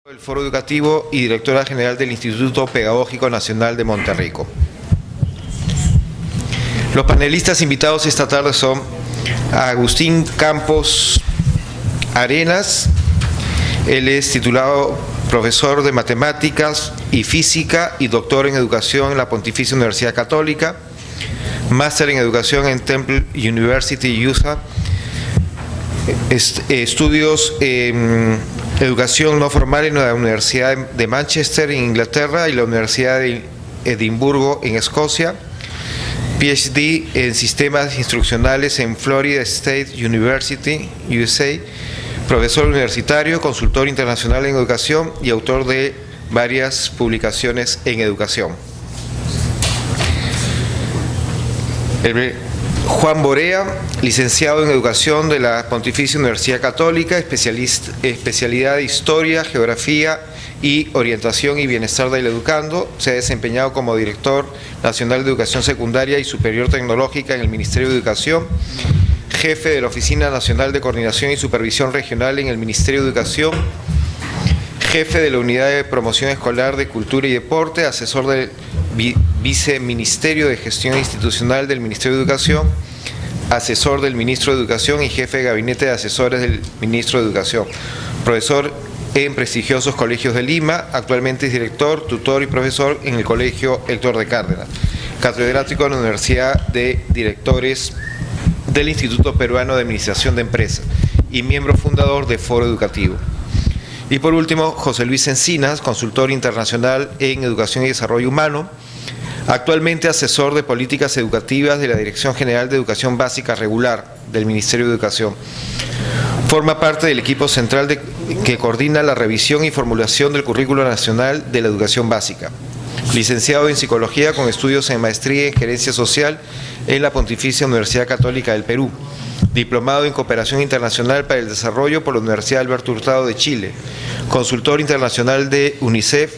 del Foro Educativo y directora general del Instituto Pedagógico Nacional de Monterrico. Los panelistas invitados esta tarde son Agustín Campos Arenas. Él es titulado profesor de Matemáticas y Física y doctor en Educación en la Pontificia Universidad Católica, máster en Educación en Temple University, USA, estudios en Educación no formal en la Universidad de Manchester, en Inglaterra, y la Universidad de Edimburgo, en Escocia, PhD en Sistemas Instruccionales en Florida State University, USA, profesor universitario, consultor internacional en educación y autor de varias publicaciones en educación. Juan Borea, licenciado en Educación de la Pontificia Universidad Católica, especialidad de Historia, Geografía y Orientación y Bienestar del Educando. Se ha desempeñado como Director Nacional de Educación Secundaria y Superior Tecnológica en el Ministerio de Educación, jefe de la Oficina Nacional de Coordinación y Supervisión Regional en el Ministerio de Educación, jefe de la Unidad de Promoción Escolar de Cultura y Deporte, asesor del Viceministerio de Gestión Institucional del Ministerio de Educación, asesor del Ministro de Educación y jefe de Gabinete de Asesores del Ministro de Educación. Profesor en prestigiosos colegios de Lima, actualmente es director, tutor y profesor en el Colegio Héctor de Cárdenas. Catedrático en la Universidad de Directores del Instituto Peruano de Administración de Empresas y miembro fundador de Foro Educativo. Y por último, José Luis Encinas, consultor internacional en Educación y Desarrollo Humano, actualmente asesor de políticas educativas de la Dirección General de Educación Básica Regular del Ministerio de Educación. Forma parte del equipo central que coordina la revisión y formulación del Currículo Nacional de la Educación Básica. Licenciado en Psicología con estudios en Maestría en Gerencia Social en la Pontificia Universidad Católica del Perú. Diplomado en Cooperación Internacional para el Desarrollo por la Universidad Alberto Hurtado de Chile. Consultor internacional de UNICEF,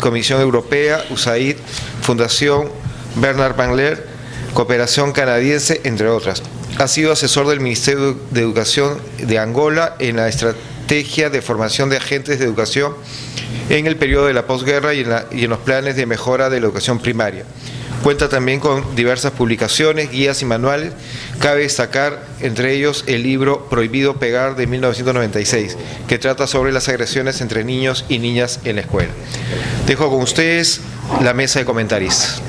Comisión Europea, USAID, Fundación Bernard Van Leer, Cooperación Canadiense, entre otras. Ha sido asesor del Ministerio de Educación de Angola en la estrategia de formación de agentes de educación en el periodo de la posguerra y en los planes de mejora de la educación primaria. Cuenta también con diversas publicaciones, guías y manuales. Cabe destacar entre ellos el libro Prohibido Pegar de 1996, que trata sobre las agresiones entre niños y niñas en la escuela. Dejo con ustedes la mesa de comentaristas.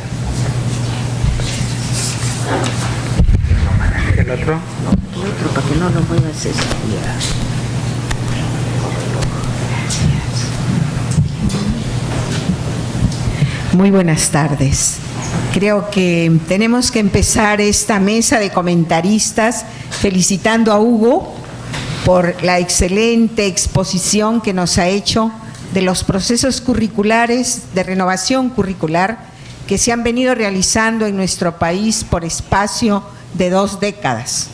¿El otro? El otro, para que no lo voy a hacer. Muy buenas tardes. Creo que tenemos que empezar esta mesa de comentaristas felicitando a Hugo por la excelente exposición que nos ha hecho de los procesos curriculares de renovación curricular que se han venido realizando en nuestro país por espacio de 2 décadas.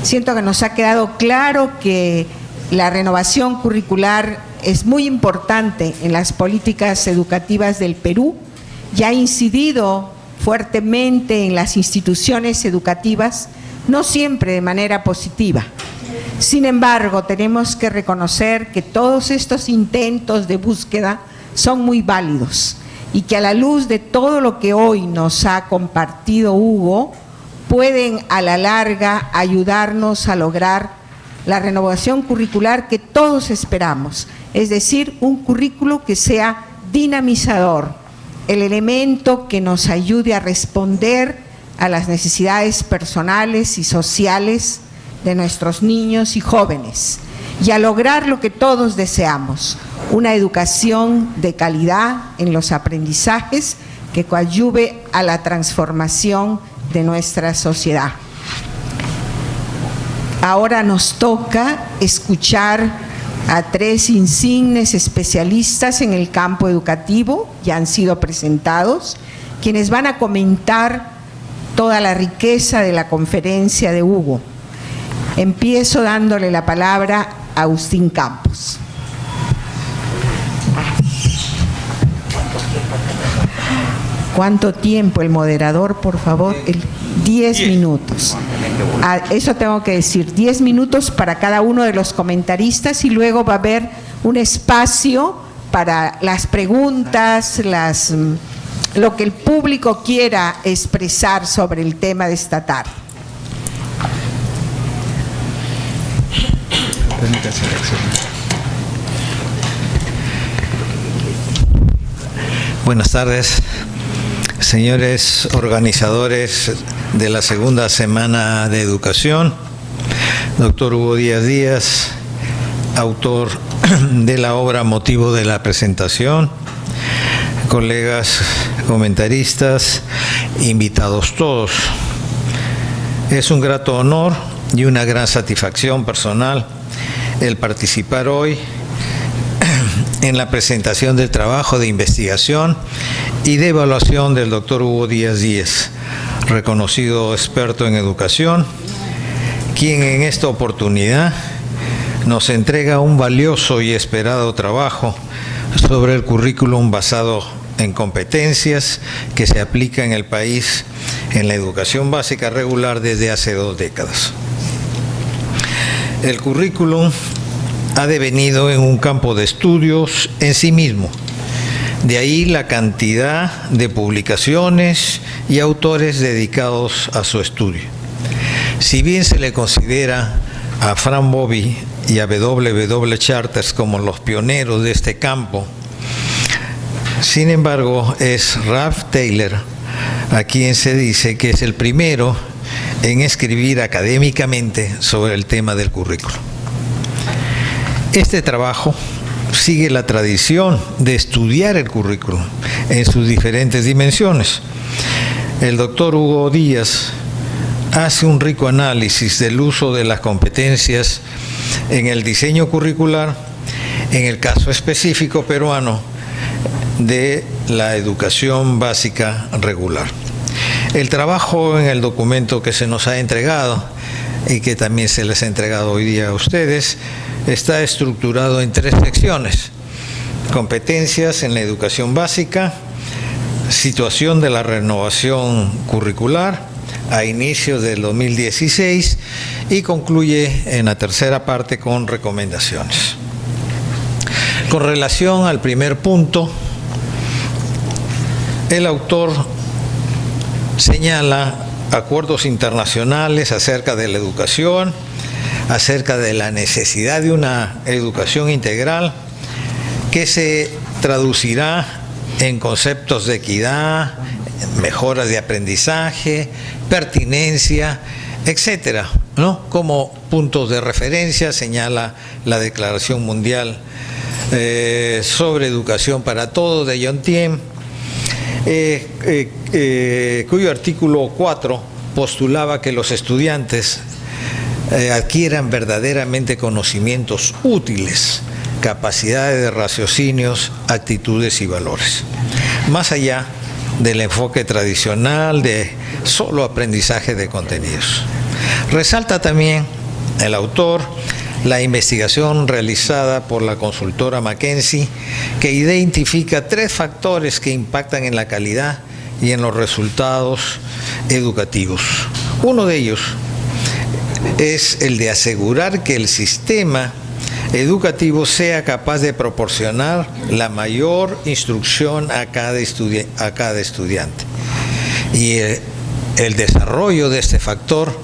Siento que nos ha quedado claro que la renovación curricular es muy importante en las políticas educativas del Perú y ha incidido fuertemente en las instituciones educativas, no siempre de manera positiva. Sin embargo, tenemos que reconocer que todos estos intentos de búsqueda son muy válidos y que a la luz de todo lo que hoy nos ha compartido Hugo, pueden a la larga ayudarnos a lograr la renovación curricular que todos esperamos, es decir, un currículo que sea dinamizador, el elemento que nos ayude a responder a las necesidades personales y sociales de nuestros niños y jóvenes y a lograr lo que todos deseamos, una educación de calidad en los aprendizajes que coadyuve a la transformación de nuestra sociedad. Ahora nos toca escuchar a 3 insignes especialistas en el campo educativo, ya han sido presentados, quienes van a comentar toda la riqueza de la conferencia de Hugo. Empiezo dándole la palabra a Agustín Campos. ¿Cuánto tiempo el moderador, por favor? 10 minutos. Eso tengo que decir, 10 minutos para cada uno de los comentaristas y luego va a haber un espacio para las preguntas, lo que el público quiera expresar sobre el tema de esta tarde. Buenas tardes, señores organizadores de la segunda semana de educación, doctor Hugo Díaz Díaz, autor de la obra motivo de la presentación, colegas comentaristas, invitados todos. Es un grato honor y una gran satisfacción personal el participar hoy en la presentación del trabajo de investigación y de evaluación del doctor Hugo Díaz Díaz, reconocido experto en educación, quien en esta oportunidad nos entrega un valioso y esperado trabajo sobre el currículum basado en competencias que se aplica en el país en la educación básica regular desde hace 2 décadas. El currículum ha devenido en un campo de estudios en sí mismo. De ahí la cantidad de publicaciones y autores dedicados a su estudio. Si bien se le considera a Frank Bobby y a W. Charters como los pioneros de este campo, sin embargo es Ralph Taylor a quien se dice que es el primero en escribir académicamente sobre el tema del currículo. Este trabajo sigue la tradición de estudiar el currículo en sus diferentes dimensiones. El doctor Hugo Díaz hace un rico análisis del uso de las competencias en el diseño curricular, en el caso específico peruano de la educación básica regular. El trabajo en el documento que se nos ha entregado y que también se les ha entregado hoy día a ustedes está estructurado en 3 secciones: competencias en la educación básica, situación de la renovación curricular a inicios del 2016 y concluye en la tercera parte con recomendaciones. Con relación al primer punto, el autor señala acuerdos internacionales acerca de la educación, acerca de la necesidad de una educación integral que se traducirá en conceptos de equidad, mejoras de aprendizaje, pertinencia, etcétera, ¿no? Como puntos de referencia señala la Declaración Mundial sobre Educación para Todos de John Thiem, cuyo artículo 4 postulaba que los estudiantes adquieran verdaderamente conocimientos útiles, capacidades de raciocinios, actitudes y valores, más allá del enfoque tradicional de solo aprendizaje de contenidos. Resalta también el autor la investigación realizada por la consultora McKinsey, que identifica 3 factores que impactan en la calidad y en los resultados educativos. Uno de ellos es el de asegurar que el sistema educativo sea capaz de proporcionar la mayor instrucción a cada estudiante. Y el desarrollo de este factor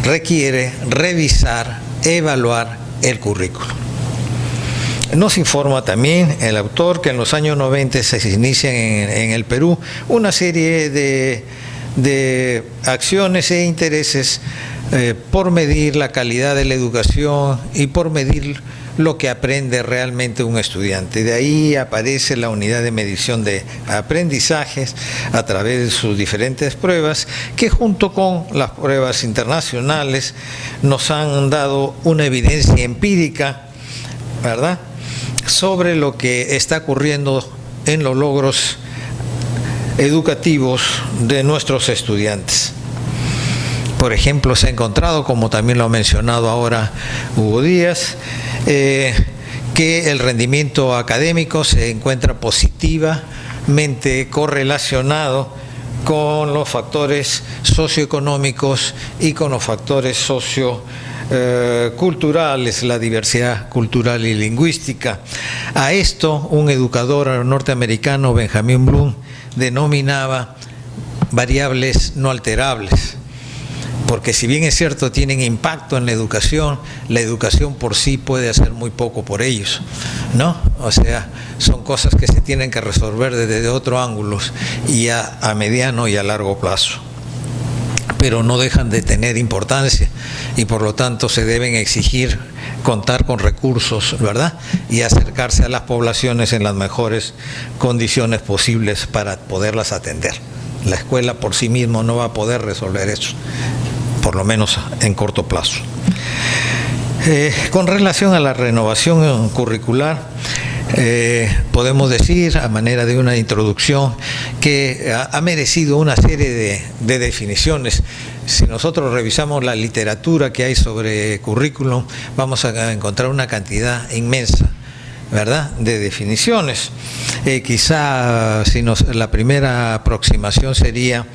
requiere revisar, evaluar el currículo. Nos informa también el autor que en los años 90 se inician en el Perú una serie de acciones e intereses por medir la calidad de la educación y por medir lo que aprende realmente un estudiante. De ahí aparece la unidad de medición de aprendizajes a través de sus diferentes pruebas, que junto con las pruebas internacionales nos han dado una evidencia empírica, ¿verdad?, sobre lo que está ocurriendo en los logros educativos de nuestros estudiantes. Por ejemplo, se ha encontrado, como también lo ha mencionado ahora Hugo Díaz, que el rendimiento académico se encuentra positivamente correlacionado con los factores socioeconómicos y con los factores culturales, la diversidad cultural y lingüística. A esto un educador norteamericano, Benjamin Bloom, denominaba variables no alterables, porque si bien es cierto tienen impacto en la educación por sí puede hacer muy poco por ellos, ¿no? O sea, son cosas que se tienen que resolver desde otros ángulos y a mediano y a largo plazo, pero no dejan de tener importancia y por lo tanto se deben exigir contar con recursos, ¿verdad? Y acercarse a las poblaciones en las mejores condiciones posibles para poderlas atender. La escuela por sí misma no va a poder resolver eso, por lo menos en corto plazo. Con relación a la renovación curricular, podemos decir, a manera de una introducción, que ha merecido una serie de definiciones. Si nosotros revisamos la literatura que hay sobre currículum, vamos a encontrar una cantidad inmensa, ¿verdad?, de definiciones. Quizá la primera aproximación sería,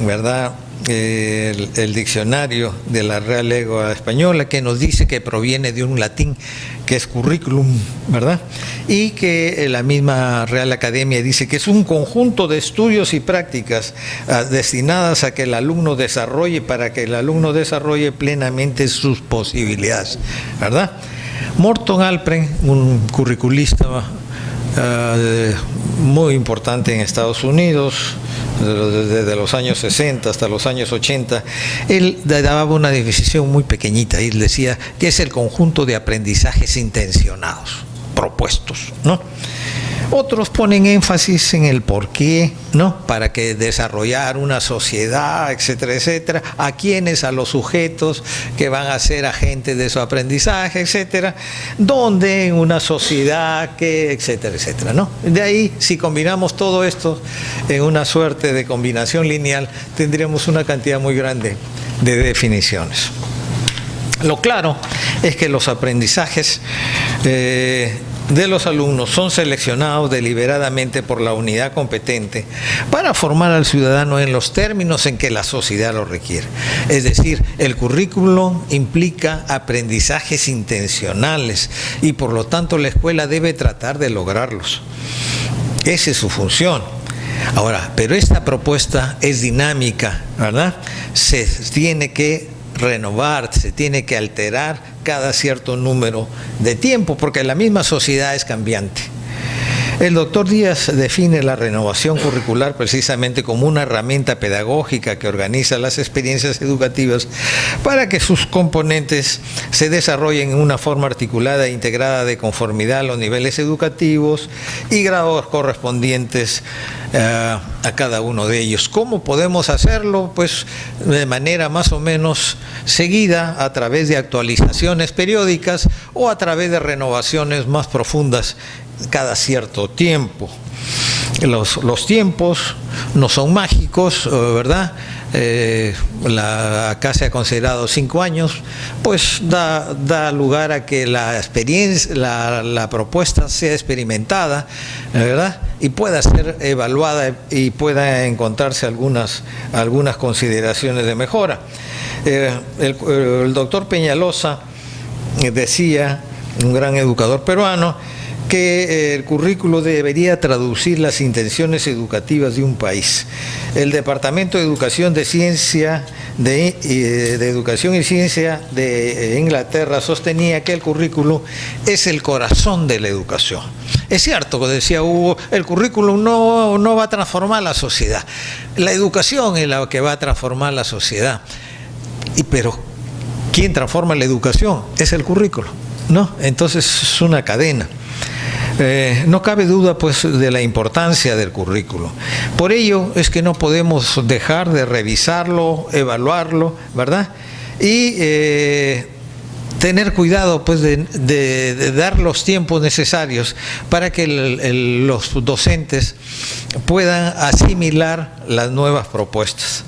¿verdad?, el diccionario de la Real Lengua Española, que nos dice que proviene de un latín que es currículum, ¿verdad? Y que la misma Real Academia dice que es un conjunto de estudios y prácticas destinadas a que el alumno desarrolle, para que el alumno desarrolle plenamente sus posibilidades, ¿verdad? Morton Alpern, un curriculista muy importante en Estados Unidos, desde los años 60 hasta los años 80, él daba una definición muy pequeñita, y él decía que es el conjunto de aprendizajes intencionados, propuestos, ¿no? Otros ponen énfasis en el porqué, ¿no? Para que desarrollar una sociedad, etcétera, etcétera. ¿A quiénes? A los sujetos que van a ser agentes de su aprendizaje, etcétera. ¿Dónde? En una sociedad que, etcétera, etcétera, ¿no? De ahí, si combinamos todo esto en una suerte de combinación lineal, tendríamos una cantidad muy grande de definiciones. Lo claro es que los aprendizajes de los alumnos son seleccionados deliberadamente por la unidad competente para formar al ciudadano en los términos en que la sociedad lo requiere. Es decir, el currículum implica aprendizajes intencionales y por lo tanto la escuela debe tratar de lograrlos. Esa es su función. Ahora, pero esta propuesta es dinámica, ¿verdad? Se tiene que renovar, se tiene que alterar cada cierto número de tiempo, porque la misma sociedad es cambiante. El doctor Díaz define la renovación curricular precisamente como una herramienta pedagógica que organiza las experiencias educativas para que sus componentes se desarrollen en una forma articulada e integrada de conformidad a los niveles educativos y grados correspondientes a cada uno de ellos. ¿Cómo podemos hacerlo? Pues de manera más o menos seguida, a través de actualizaciones periódicas o a través de renovaciones más profundas cada cierto tiempo. Los tiempos no son mágicos, ¿verdad? Acá se ha considerado 5 años, pues da lugar a que la experiencia, la propuesta sea experimentada, ¿verdad? Y pueda ser evaluada y pueda encontrarse algunas consideraciones de mejora. El doctor Peñalosa decía, un gran educador peruano, que el currículo debería traducir las intenciones educativas de un país. El Departamento de Educación de Educación y Ciencia de Inglaterra sostenía que el currículo es el corazón de la educación. Es cierto, como decía Hugo, el currículum no va a transformar la sociedad. La educación es la que va a transformar la sociedad. Pero ¿quién transforma la educación? Es el currículo, ¿no? Entonces es una cadena. No cabe duda pues de la importancia del currículo. Por ello es que no podemos dejar de revisarlo, evaluarlo, ¿verdad? Y tener cuidado pues de dar los tiempos necesarios para que los docentes puedan asimilar las nuevas propuestas.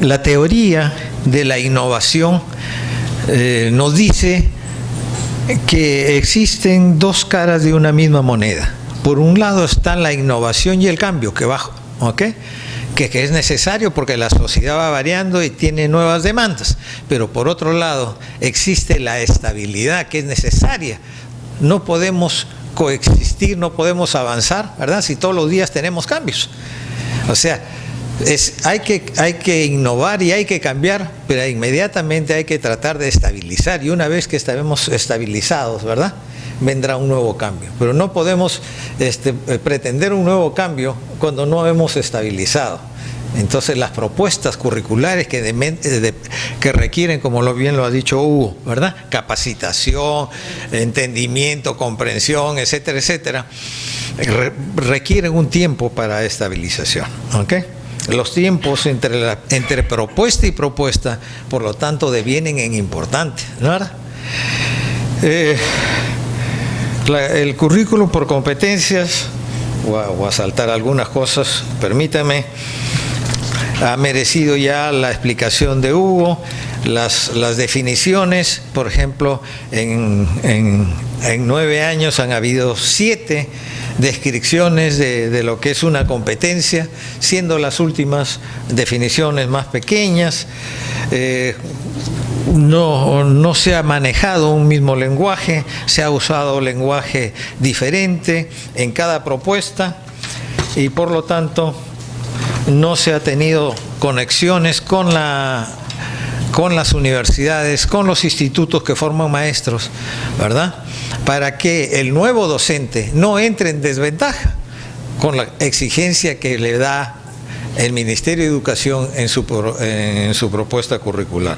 La teoría de la innovación nos dice que existen dos caras de una misma moneda. Por un lado está la innovación y el cambio, que va ¿ok? Que es necesario porque la sociedad va variando y tiene nuevas demandas, pero por otro lado existe la estabilidad que es necesaria. No podemos coexistir, no podemos avanzar, ¿verdad?, si todos los días tenemos cambios. O sea, hay que innovar y hay que cambiar, pero inmediatamente hay que tratar de estabilizar, y una vez que estemos estabilizados, ¿verdad?, vendrá un nuevo cambio. Pero no podemos pretender un nuevo cambio cuando no hemos estabilizado. Entonces las propuestas curriculares que requieren, como bien lo ha dicho Hugo, ¿verdad?, capacitación, entendimiento, comprensión, etcétera, etcétera, requieren un tiempo para estabilización, ¿ok? Los tiempos entre propuesta y propuesta, por lo tanto, devienen en importante, ¿verdad? El currículum por competencias, voy a saltar algunas cosas, permítame, ha merecido ya la explicación de Hugo, las definiciones. Por ejemplo, en 9 años han habido 7 descripciones de lo que es una competencia, siendo las últimas definiciones más pequeñas. No se ha manejado un mismo lenguaje, se ha usado lenguaje diferente en cada propuesta, y por lo tanto no se ha tenido conexiones con las universidades, con los institutos que forman maestros, ¿verdad?, para que el nuevo docente no entre en desventaja con la exigencia que le da el Ministerio de Educación en su propuesta curricular.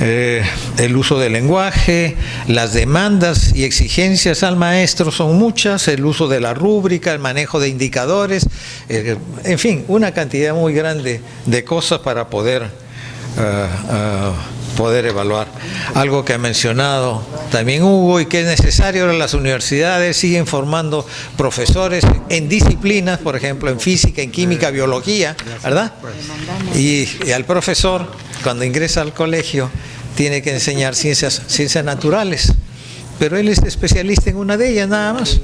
El uso del lenguaje, las demandas y exigencias al maestro son muchas, el uso de la rúbrica, el manejo de indicadores, en fin, una cantidad muy grande de cosas para poder evaluar. Algo que ha mencionado también Hugo y que es necesario: las universidades siguen formando profesores en disciplinas, por ejemplo, en física, en química, biología, ¿verdad? Y al profesor, cuando ingresa al colegio, tiene que enseñar ciencias naturales, pero él es especialista en una de ellas nada más,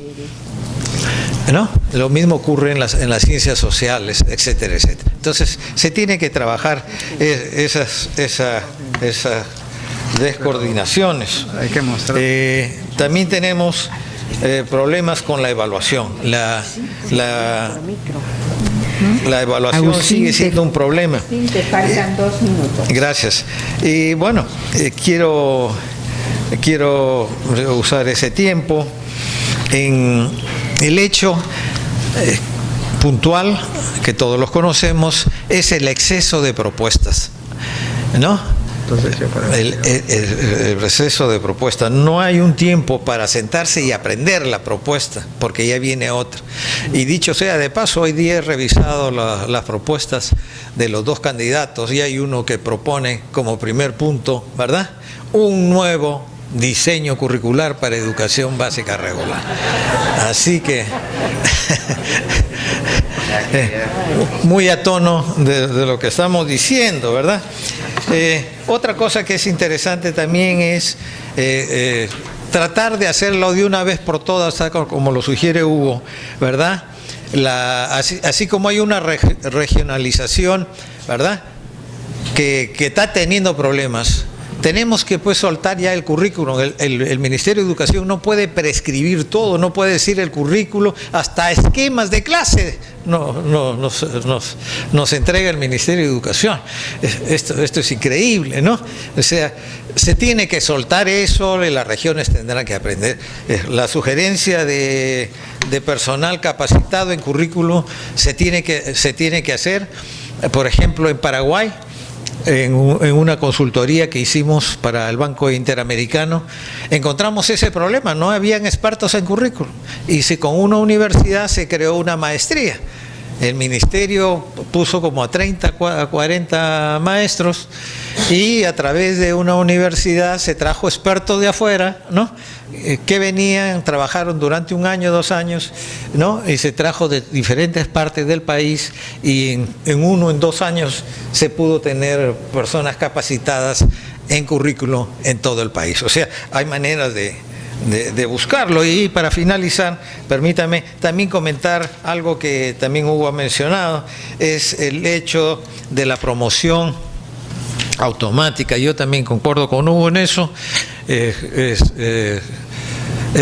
¿no? Lo mismo ocurre en las ciencias sociales, etcétera, etcétera. Entonces se tiene que trabajar esas descoordinaciones. Hay que mostrar. También tenemos problemas con la evaluación. La evaluación Agustín, sigue siendo un problema. Te faltan 2 minutos. Gracias. Y bueno, quiero usar ese tiempo en el hecho puntual, que todos los conocemos, es el exceso de propuestas, ¿no? El exceso de propuestas. No hay un tiempo para sentarse y aprender la propuesta, porque ya viene otra. Y dicho sea de paso, hoy día he revisado las propuestas de los 2 candidatos, y hay uno que propone como primer punto, ¿verdad?, un nuevo diseño curricular para educación básica regular. Así que muy a tono de lo que estamos diciendo, ¿verdad? Otra cosa que es interesante también es tratar de hacerlo de una vez por todas, como lo sugiere Hugo, ¿verdad? Así como hay una regionalización, ¿verdad?, que está teniendo problemas. Tenemos que soltar ya el currículum. El Ministerio de Educación no puede prescribir todo, no puede decir el currículo, hasta esquemas de clase nos entrega el Ministerio de Educación. Esto es increíble, ¿no? O sea, se tiene que soltar eso, y las regiones tendrán que aprender. La sugerencia de personal capacitado en currículo se tiene que hacer. Por ejemplo, en Paraguay, en una consultoría que hicimos para el Banco Interamericano, encontramos ese problema: no habían expertos en currículum, y con una universidad se creó una maestría. El ministerio puso como a 30, a 40 maestros, y a través de una universidad se trajo expertos de afuera, ¿no?, que venían, trabajaron durante 1 año, 2 años, ¿no?, y se trajo de diferentes partes del país, y en 1 o 2 años se pudo tener personas capacitadas en currículo en todo el país. O sea, hay maneras de de buscarlo. Y para finalizar, permítame también comentar algo que también Hugo ha mencionado, es el hecho de la promoción automática. Yo también concuerdo con Hugo en eso. Es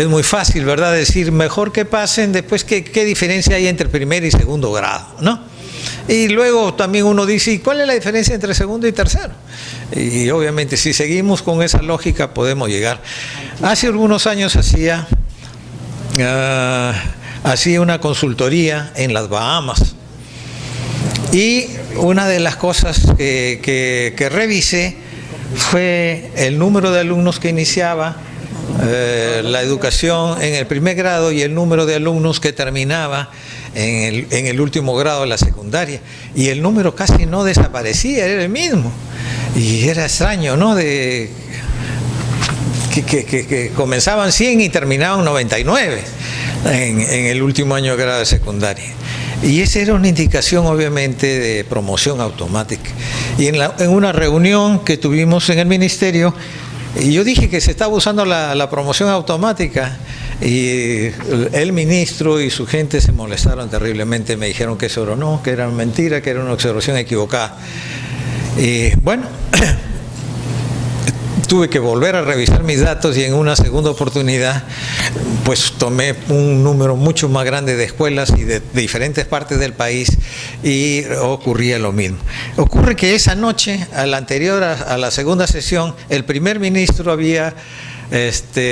muy fácil, ¿verdad?, decir mejor que pasen, después qué diferencia hay entre primer y segundo grado, ¿no? Y luego también uno dice, ¿y cuál es la diferencia entre segundo y tercero? Y obviamente si seguimos con esa lógica podemos llegar. Hace algunos años hacía una consultoría en las Bahamas, y una de las cosas que revisé fue el número de alumnos que iniciaba la educación en el primer grado y el número de alumnos que terminaba en el último grado de la secundaria, y el número casi no desaparecía, era el mismo, y era extraño, ¿no?, que comenzaban 100 y terminaban 99 en el último año de grado de secundaria. Y esa era una indicación, obviamente, de promoción automática. Y en una reunión que tuvimos en el ministerio, y yo dije que se estaba usando la promoción automática, y el ministro y su gente se molestaron terriblemente, me dijeron que eso no, que era mentira, que era una observación equivocada. Y bueno, tuve que volver a revisar mis datos, y en una segunda oportunidad pues tomé un número mucho más grande de escuelas y de diferentes partes del país, y ocurría lo mismo. Ocurre que esa noche, a la anterior a la segunda sesión, el primer ministro había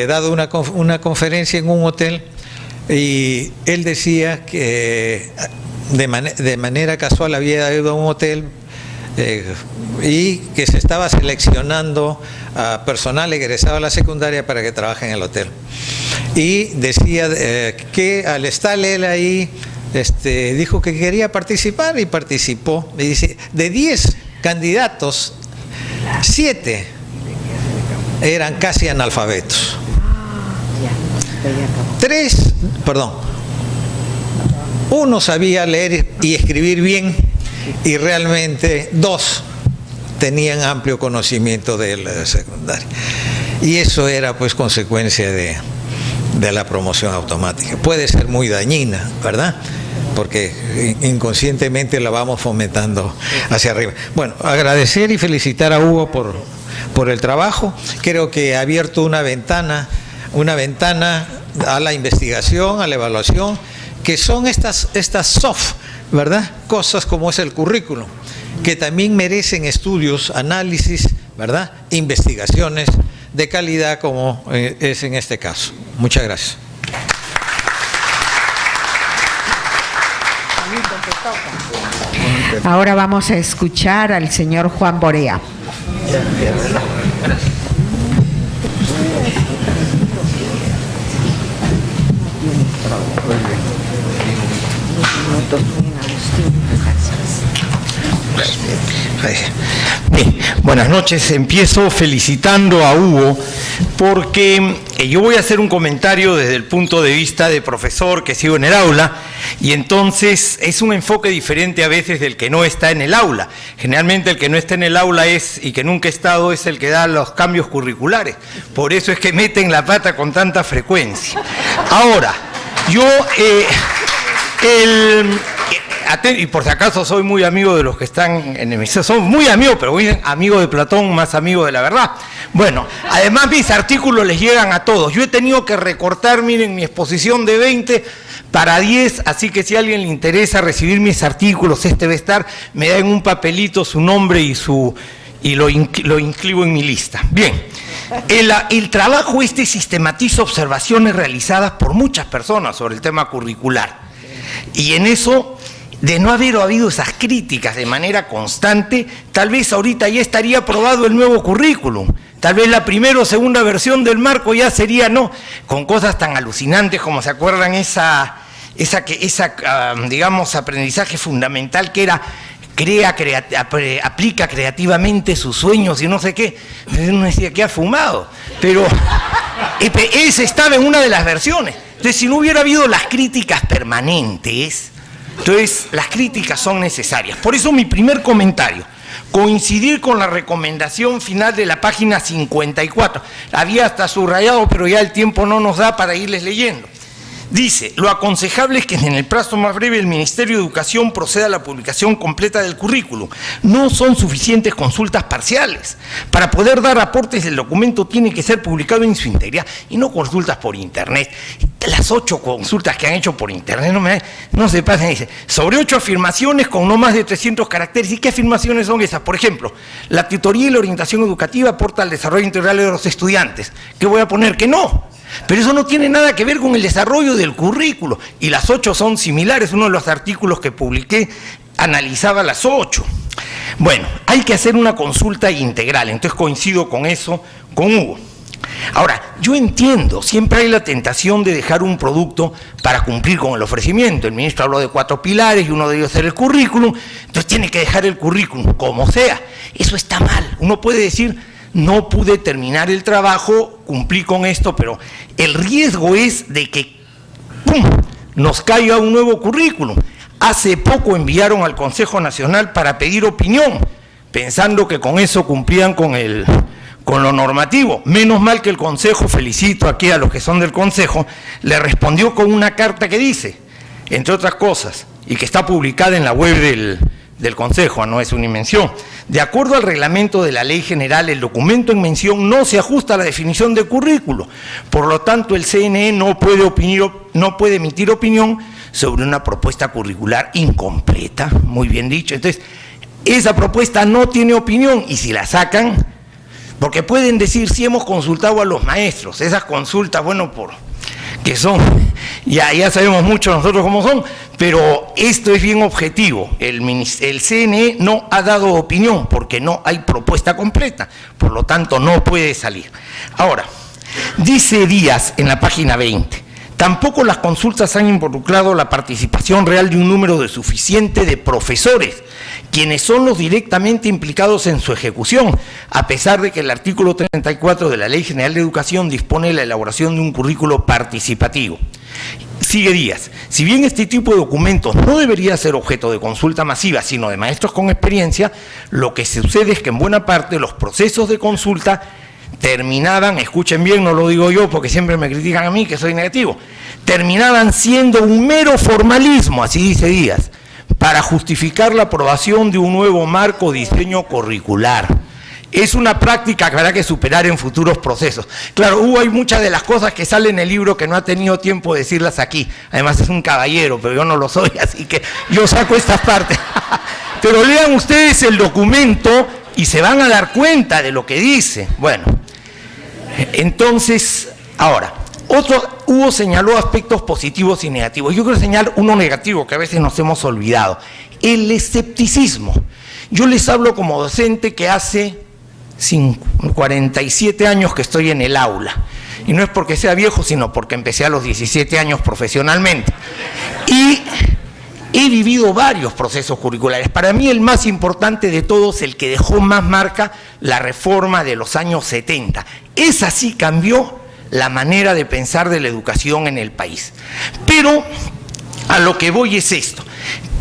dado una conferencia en un hotel, y él decía que de manera casual había ido a un hotel y que se estaba seleccionando a personal egresado a la secundaria para que trabaje en el hotel. Y decía que al estar él ahí, dijo que quería participar, y participó. Y dice, de 10 candidatos, 7 eran casi analfabetos. 1 sabía leer y escribir bien, y realmente 2 tenían amplio conocimiento de la secundaria. Y eso era pues consecuencia de la promoción automática. Puede ser muy dañina, ¿verdad?, porque inconscientemente la vamos fomentando hacia arriba. Bueno, agradecer y felicitar a Hugo por el trabajo. Creo que ha abierto una ventana a la investigación, a la evaluación, que son estas soft, ¿verdad?, cosas como es el currículum, que también merecen estudios, análisis, ¿verdad?, investigaciones de calidad, como es en este caso. Muchas gracias. Ahora vamos a escuchar al señor Juan Borea. Bien, buenas noches. Empiezo felicitando a Hugo, porque yo voy a hacer un comentario desde el punto de vista de profesor que sigo en el aula, y entonces es un enfoque diferente a veces del que no está en el aula. Generalmente el que no está en el aula y que nunca ha estado, es el que da los cambios curriculares. Por eso es que meten la pata con tanta frecuencia. Ahora, yo y por si acaso soy muy amigo de los que están en el son muy amigos, pero muy amigo de Platón, más amigo de la verdad. Bueno, además mis artículos les llegan a todos. Yo he tenido que recortar, miren, mi exposición de 20 para 10, así que si a alguien le interesa recibir mis artículos, va a estar, me da en un papelito su nombre y lo inscribo en mi lista. Bien, el trabajo sistematiza observaciones realizadas por muchas personas sobre el tema curricular, y en eso, de no haber habido esas críticas de manera constante, tal vez ahorita ya estaría aprobado el nuevo currículum. Tal vez la primera o segunda versión del marco ya sería, no, con cosas tan alucinantes como, ¿se acuerdan? Digamos, aprendizaje fundamental que era aplica creativamente sus sueños y no sé qué. Uno decía, ¿qué ha fumado? Pero ese estaba en una de las versiones. Entonces, si no hubiera habido las críticas permanentes, entonces las críticas son necesarias. Por eso mi primer comentario. coincidir con la recomendación final de la página 54. Había hasta subrayado, pero ya el tiempo no nos da para irles leyendo. Dice, lo aconsejable es que en el plazo más breve el Ministerio de Educación proceda a la publicación completa del currículum. No son suficientes consultas parciales. Para poder dar aportes, el documento tiene que ser publicado en su integridad y no consultas por internet. Las 8 consultas que han hecho por internet no se pasen. Dice, sobre 8 afirmaciones con no más de 300 caracteres. ¿Y qué afirmaciones son esas? Por ejemplo, la tutoría y la orientación educativa aporta al desarrollo integral de los estudiantes. ¿Qué voy a poner? Que no. Pero eso no tiene nada que ver con el desarrollo del currículo. Y las 8 son similares. Uno de los artículos que publiqué analizaba las 8. Bueno, hay que hacer una consulta integral. Entonces coincido con eso, con Hugo. Ahora, yo entiendo, siempre hay la tentación de dejar un producto para cumplir con el ofrecimiento. El ministro habló de 4 pilares y uno de ellos era el currículum. Entonces tiene que dejar el currículum, como sea. Eso está mal. Uno puede decir, no pude terminar el trabajo, cumplí con esto, pero el riesgo es de que ¡pum!, nos caiga un nuevo currículum. Hace poco enviaron al Consejo Nacional para pedir opinión, pensando que con eso cumplían con lo normativo. Menos mal que el Consejo, felicito aquí a los que son del Consejo, le respondió con una carta que dice, entre otras cosas, y que está publicada en la web del Consejo, no es una invención. De acuerdo al reglamento de la Ley General, el documento en mención no se ajusta a la definición de currículo. Por lo tanto, el CNE no puede emitir opinión sobre una propuesta curricular incompleta. Muy bien dicho. Entonces, esa propuesta no tiene opinión y si la sacan, porque pueden decir si hemos consultado a los maestros, esas consultas, bueno, que son, ya sabemos mucho nosotros cómo son, pero esto es bien objetivo. El CNE no ha dado opinión porque no hay propuesta completa, por lo tanto no puede salir. Ahora, dice Díaz en la página 20, tampoco las consultas han involucrado la participación real de un número suficiente de profesores, quienes son los directamente implicados en su ejecución, a pesar de que el artículo 34 de la Ley General de Educación dispone la elaboración de un currículo participativo. Sigue Díaz, si bien este tipo de documentos no debería ser objeto de consulta masiva, sino de maestros con experiencia, lo que sucede es que en buena parte los procesos de consulta terminaban, escuchen bien, no lo digo yo porque siempre me critican a mí que soy negativo, terminaban siendo un mero formalismo, así dice Díaz, para justificar la aprobación de un nuevo marco o diseño curricular. Es una práctica que habrá que superar en futuros procesos. Claro, hay muchas de las cosas que salen en el libro que no ha tenido tiempo de decirlas aquí. Además es un caballero, pero yo no lo soy, así que yo saco estas partes. Pero lean ustedes el documento y se van a dar cuenta de lo que dice. Bueno, entonces, ahora, Hugo señaló aspectos positivos y negativos. Yo quiero señalar uno negativo que a veces nos hemos olvidado, el escepticismo. Yo les hablo como docente que hace 47 años que estoy en el aula. Y no es porque sea viejo, sino porque empecé a los 17 años profesionalmente. Y he vivido varios procesos curriculares. Para mí el más importante de todos, el que dejó más marca, la reforma de los años 70. Esa sí cambió la manera de pensar de la educación en el país. Pero a lo que voy es esto.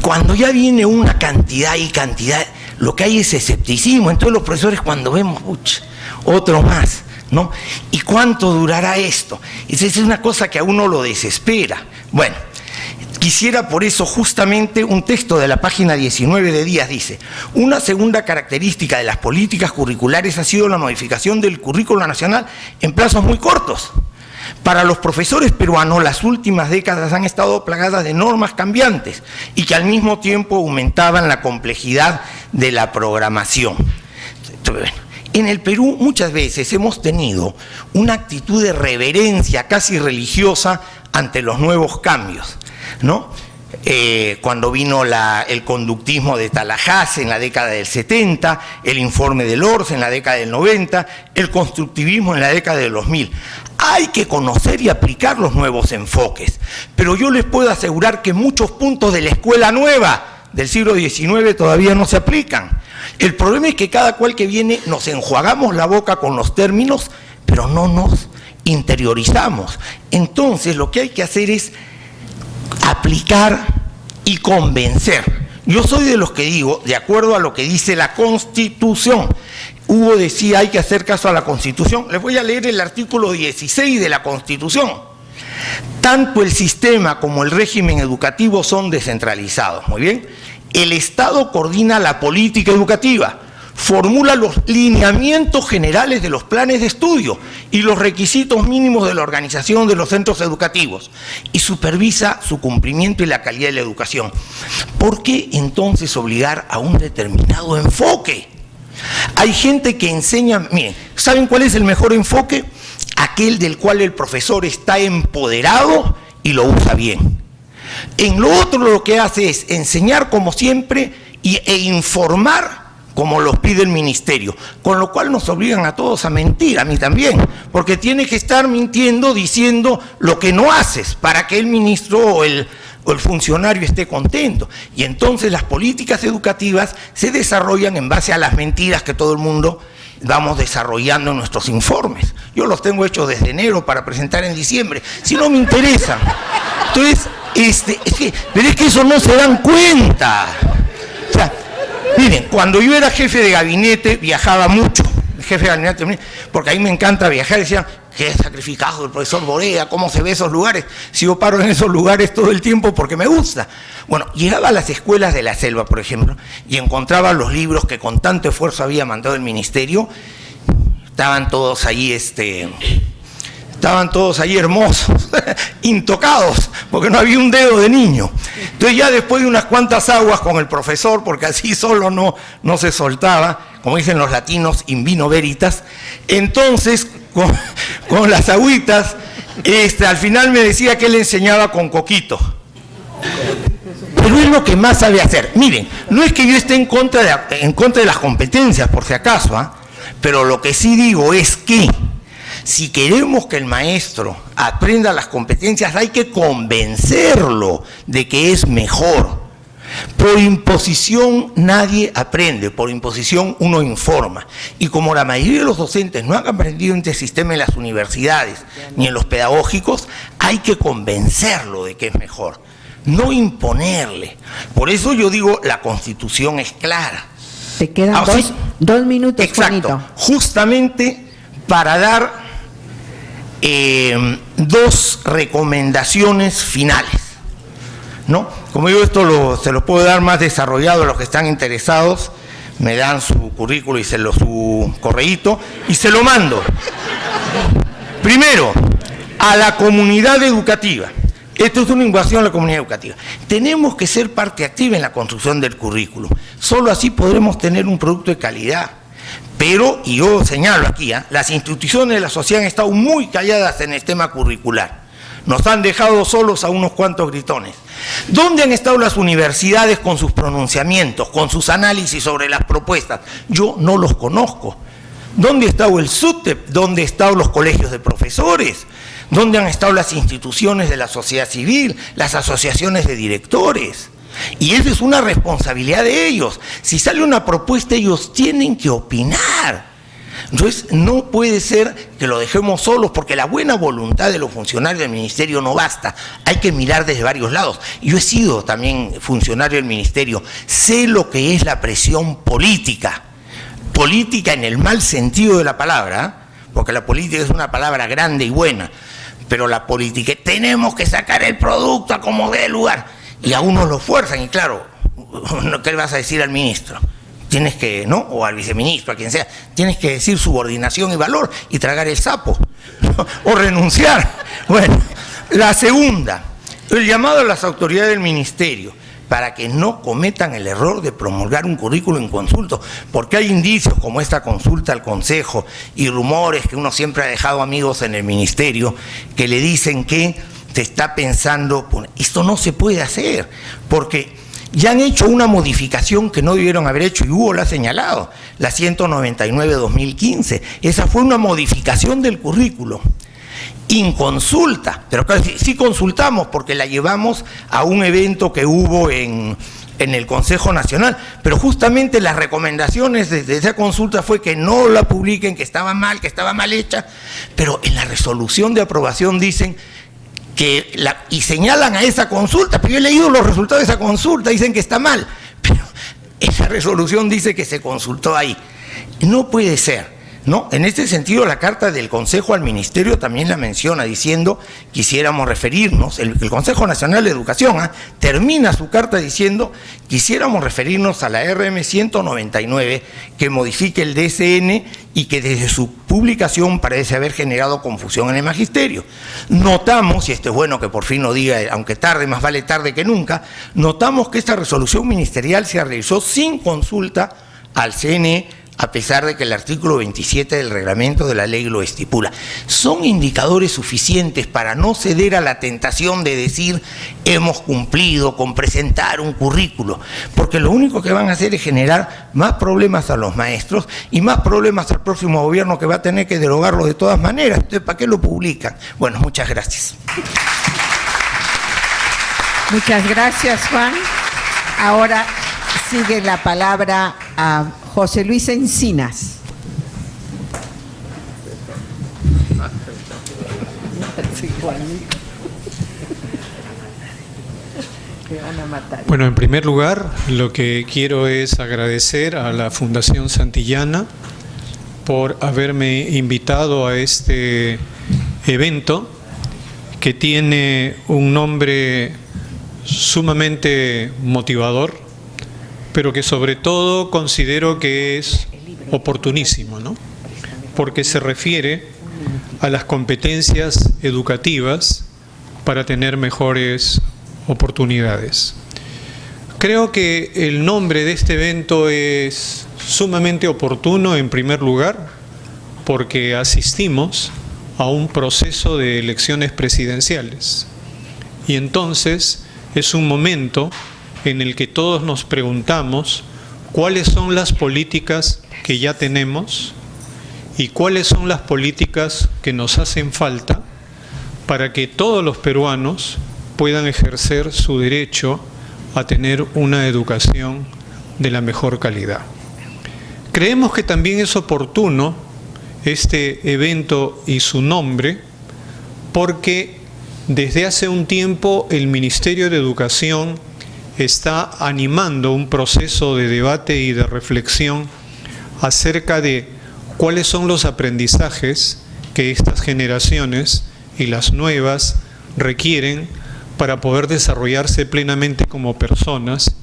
Cuando ya viene una cantidad y cantidad, lo que hay es escepticismo. Entonces los profesores cuando vemos, otro más, ¿no? ¿Y cuánto durará esto? Esa es una cosa que a uno lo desespera. Bueno, quisiera por eso justamente un texto de la página 19 de Díaz dice, una segunda característica de las políticas curriculares ha sido la modificación del currículo nacional en plazos muy cortos. Para los profesores peruanos, las últimas décadas han estado plagadas de normas cambiantes y que al mismo tiempo aumentaban la complejidad de la programación. Entonces, en el Perú muchas veces hemos tenido una actitud de reverencia casi religiosa ante los nuevos cambios, ¿no? Cuando vino el conductismo de Tallahassee en la década del 70, el informe del ORS en la década del 90, el constructivismo en la década del 2000. Hay que conocer y aplicar los nuevos enfoques, pero yo les puedo asegurar que muchos puntos de la escuela nueva del siglo XIX todavía no se aplican. El problema es que cada cual que viene nos enjuagamos la boca con los términos, pero no nos interiorizamos. Entonces lo que hay que hacer es aplicar y convencer. Yo soy de los que digo, de acuerdo a lo que dice la Constitución. Hugo decía, hay que hacer caso a la Constitución. Les voy a leer el artículo 16 de la Constitución. Tanto el sistema como el régimen educativo son descentralizados. Muy bien. El Estado coordina la política educativa, formula los lineamientos generales de los planes de estudio y los requisitos mínimos de la organización de los centros educativos y supervisa su cumplimiento y la calidad de la educación. ¿Por qué entonces obligar a un determinado enfoque? Hay gente que enseña, miren, ¿saben cuál es el mejor enfoque? Aquel del cual el profesor está empoderado y lo usa bien. En lo otro lo que hace es enseñar como siempre e informar como los pide el ministerio, con lo cual nos obligan a todos a mentir, a mí también, porque tiene que estar mintiendo, diciendo lo que no haces, para que el ministro o el funcionario esté contento. Y entonces las políticas educativas se desarrollan en base a las mentiras que todo el mundo vamos desarrollando en nuestros informes. Yo los tengo hechos desde enero para presentar en diciembre, si no me interesan. Entonces, pero es que eso no se dan cuenta. O sea, miren, cuando yo era jefe de gabinete, viajaba mucho, jefe de gabinete, porque a mí me encanta viajar, decían, qué sacrificado el profesor Borea, cómo se ve esos lugares, si yo paro en esos lugares todo el tiempo porque me gusta. Bueno, llegaba a las escuelas de la selva, por ejemplo, y encontraba los libros que con tanto esfuerzo había mandado el ministerio, estaban todos ahí, hermosos, intocados, porque no había un dedo de niño. Entonces ya después de unas cuantas aguas con el profesor, porque así solo no se soltaba, como dicen los latinos, in vino veritas, entonces con las agüitas, al final me decía que él enseñaba con coquito. Pero es lo que más sabe hacer. Miren, no es que yo esté en contra de las competencias, por si acaso, pero lo que sí digo es que si queremos que el maestro aprenda las competencias, hay que convencerlo de que es mejor. Por imposición nadie aprende, por imposición uno informa. Y como la mayoría de los docentes no han aprendido en este sistema en las universidades ni en los pedagógicos, hay que convencerlo de que es mejor, no imponerle. Por eso yo digo, la Constitución es clara. Te quedan dos minutos, exacto, Juanito. justamente para dar dos recomendaciones finales, ¿no? Como digo, esto se lo puedo dar más desarrollado a los que están interesados, me dan su currículo y su correíto y se lo mando. Primero, a la comunidad educativa. Esto es una invasión a la comunidad educativa. Tenemos que ser parte activa en la construcción del currículo. Solo así podremos tener un producto de calidad. Pero, y yo señalo aquí, las instituciones de la sociedad han estado muy calladas en el tema curricular. Nos han dejado solos a unos cuantos gritones. ¿Dónde han estado las universidades con sus pronunciamientos, con sus análisis sobre las propuestas? Yo no los conozco. ¿Dónde ha estado el SUTEP? ¿Dónde han estado los colegios de profesores? ¿Dónde han estado las instituciones de la sociedad civil, las asociaciones de directores? Y esa es una responsabilidad de ellos. Si sale una propuesta, ellos tienen que opinar. Entonces, no puede ser que lo dejemos solos, porque la buena voluntad de los funcionarios del ministerio no basta. Hay que mirar desde varios lados. Yo he sido también funcionario del ministerio. Sé lo que es la presión política. Política en el mal sentido de la palabra, porque la política es una palabra grande y buena. Pero la política, tenemos que sacar el producto a como dé lugar. Y a unos lo fuerzan, y claro, ¿qué le vas a decir al ministro? Tienes que, ¿no? O al viceministro, a quien sea, tienes que decir subordinación y valor y tragar el sapo, ¿no? O renunciar. Bueno, la segunda, el llamado a las autoridades del ministerio para que no cometan el error de promulgar un currículo inconsulto, porque hay indicios como esta consulta al Consejo y rumores que uno siempre ha dejado amigos en el ministerio que le dicen que se está pensando, esto no se puede hacer, porque ya han hecho una modificación que no debieron haber hecho, y Hugo lo ha señalado, la 199/2015, esa fue una modificación del currículo, inconsulta, pero claro, sí consultamos porque la llevamos a un evento que hubo en el Consejo Nacional, pero justamente las recomendaciones de esa consulta fue que no la publiquen, que estaba mal hecha, pero en la resolución de aprobación dicen y señalan a esa consulta, pero yo he leído los resultados de esa consulta, dicen que está mal, Esa resolución dice que se consultó ahí. No puede ser, ¿no? En este sentido, la carta del Consejo al Ministerio también la menciona, diciendo, quisiéramos referirnos, el Consejo Nacional de Educación termina su carta diciendo, quisiéramos referirnos a la RM 199, que modifique el DSN y que desde su publicación parece haber generado confusión en el magisterio. Notamos, y esto es bueno que por fin lo diga, aunque tarde, más vale tarde que nunca, notamos que esta resolución ministerial se realizó sin consulta al CNE, a pesar de que el artículo 27 del reglamento de la ley lo estipula. Son indicadores suficientes para no ceder a la tentación de decir hemos cumplido con presentar un currículo, porque lo único que van a hacer es generar más problemas a los maestros y más problemas al próximo gobierno, que va a tener que derogarlo de todas maneras. Entonces, ¿para qué lo publican? Bueno, muchas gracias. Muchas gracias, Juan. Ahora sigue la palabra a José Luis Encinas. Bueno, en primer lugar, lo que quiero es agradecer a la Fundación Santillana por haberme invitado a este evento que tiene un nombre sumamente motivador, pero que sobre todo considero que es oportunísimo, ¿no? Porque se refiere a las competencias educativas para tener mejores oportunidades. Creo que el nombre de este evento es sumamente oportuno, en primer lugar, porque asistimos a un proceso de elecciones presidenciales. Y entonces es un momento en el que todos nos preguntamos cuáles son las políticas que ya tenemos y cuáles son las políticas que nos hacen falta para que todos los peruanos puedan ejercer su derecho a tener una educación de la mejor calidad. Creemos que también es oportuno este evento y su nombre porque desde hace un tiempo el Ministerio de Educación está animando un proceso de debate y de reflexión acerca de cuáles son los aprendizajes que estas generaciones y las nuevas requieren para poder desarrollarse plenamente como personas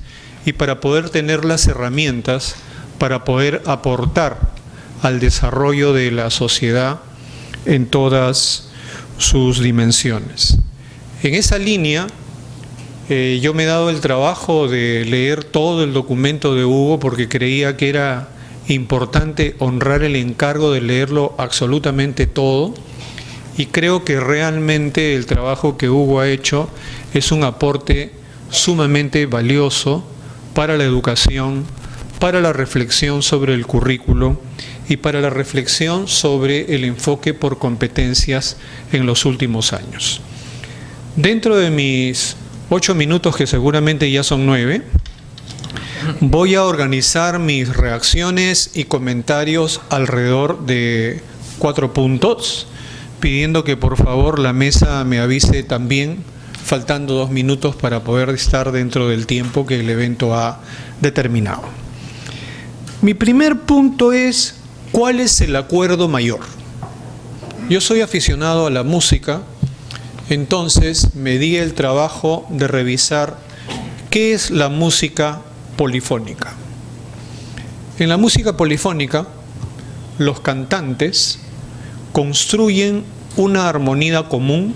y para poder tener las herramientas para poder aportar al desarrollo de la sociedad en todas sus dimensiones. En esa línea, yo me he dado el trabajo de leer todo el documento de Hugo porque creía que era importante honrar el encargo de leerlo absolutamente todo, y creo que realmente el trabajo que Hugo ha hecho es un aporte sumamente valioso para la educación, para la reflexión sobre el currículo y para la reflexión sobre el enfoque por competencias en los últimos años. Dentro de mis 8 minutos, que seguramente ya son 9, voy a organizar mis reacciones y comentarios alrededor de 4 puntos, pidiendo que por favor la mesa me avise también, faltando 2 minutos para poder estar dentro del tiempo que el evento ha determinado. Mi primer punto es, ¿cuál es el acuerdo mayor? Yo soy aficionado a la música, entonces me di el trabajo de revisar qué es la música polifónica. En la música polifónica, los cantantes construyen una armonía común,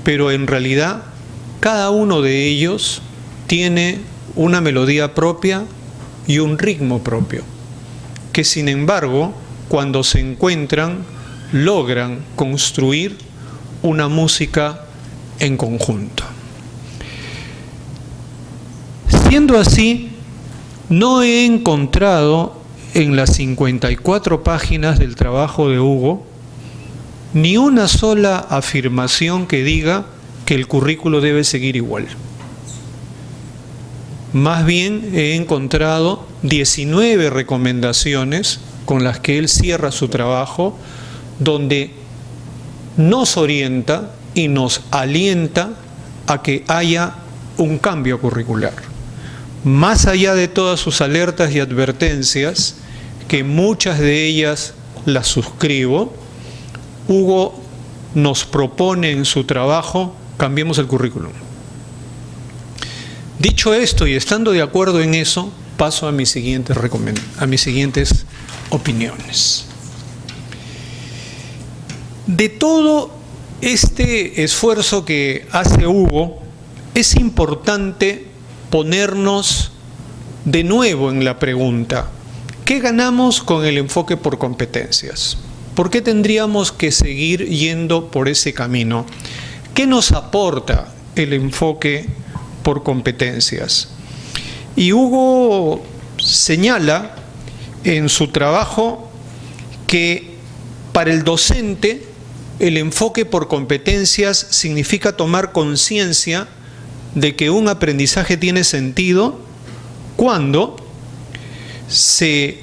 pero en realidad cada uno de ellos tiene una melodía propia y un ritmo propio, que sin embargo, cuando se encuentran, logran construir una música en conjunto. Siendo así, no he encontrado en las 54 páginas del trabajo de Hugo ni una sola afirmación que diga que el currículo debe seguir igual. Más bien he encontrado 19 recomendaciones con las que él cierra su trabajo, donde nos orienta y nos alienta a que haya un cambio curricular. más allá de todas sus alertas y advertencias, que muchas de ellas las suscribo, Hugo nos propone en su trabajo: cambiemos el currículum. Dicho esto y estando de acuerdo en eso, paso a mis siguientes opiniones. De todo este esfuerzo que hace Hugo, es importante ponernos de nuevo en la pregunta: ¿qué ganamos con el enfoque por competencias? ¿Por qué tendríamos que seguir yendo por ese camino? ¿Qué nos aporta el enfoque por competencias? Y Hugo señala en su trabajo que para el docente el enfoque por competencias significa tomar conciencia de que un aprendizaje tiene sentido cuando se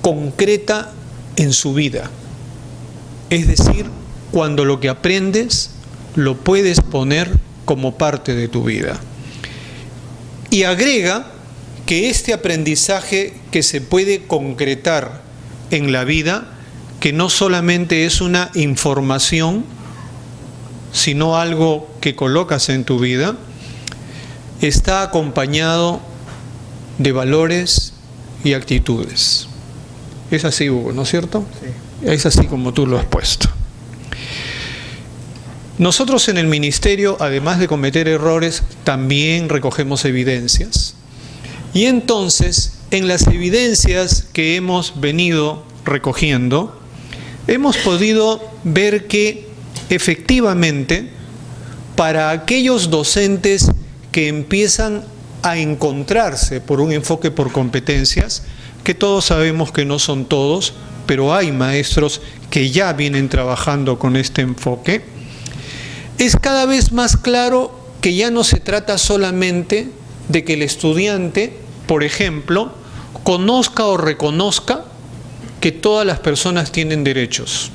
concreta en su vida. Es decir, cuando lo que aprendes lo puedes poner como parte de tu vida. Y agrega que este aprendizaje que se puede concretar en la vida, que no solamente es una información, sino algo que colocas en tu vida, está acompañado de valores y actitudes. Es así, Hugo, ¿no es cierto? Sí. Es así como tú lo has puesto. Nosotros en el ministerio, además de cometer errores, también recogemos evidencias. Y entonces, en las evidencias que hemos venido recogiendo, hemos podido ver que efectivamente, para aquellos docentes que empiezan a encontrarse por un enfoque por competencias, que todos sabemos que no son todos, pero hay maestros que ya vienen trabajando con este enfoque, es cada vez más claro que ya no se trata solamente de que el estudiante, por ejemplo, conozca o reconozca que todas las personas tienen derechos,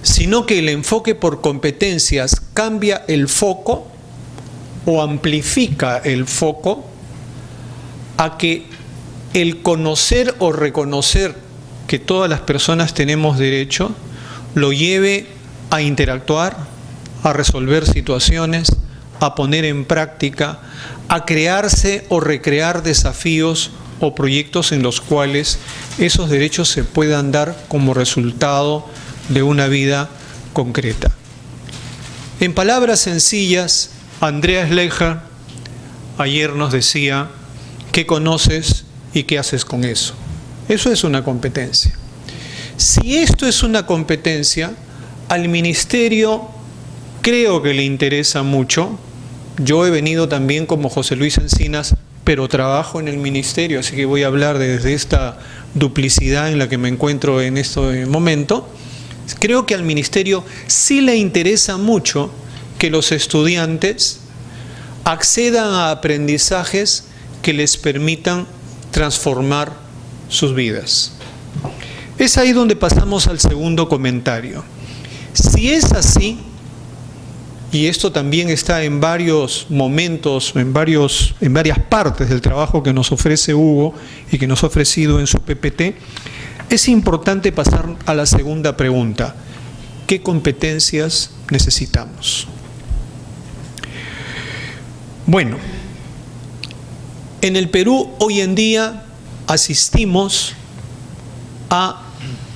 sino que el enfoque por competencias cambia el foco o amplifica el foco a que el conocer o reconocer que todas las personas tenemos derecho lo lleve a interactuar, a resolver situaciones, a poner en práctica, a crearse o recrear desafíos o proyectos en los cuales esos derechos se puedan dar como resultado de una vida concreta. En palabras sencillas, Andreas Schleicher ayer nos decía: ¿qué conoces y qué haces con eso? Eso es una competencia. Si esto es una competencia, al ministerio creo que le interesa mucho. Yo he venido también como José Luis Encinas, pero trabajo en el ministerio, así que voy a hablar desde esta duplicidad en la que me encuentro en este momento. Creo que al ministerio sí le interesa mucho que los estudiantes accedan a aprendizajes que les permitan transformar sus vidas. Es ahí donde pasamos al segundo comentario. Si es así, y esto también está en varios momentos, en varias partes del trabajo que nos ofrece Hugo y que nos ha ofrecido en su PPT, es importante pasar a la segunda pregunta: ¿qué competencias necesitamos? Bueno, en el Perú hoy en día asistimos a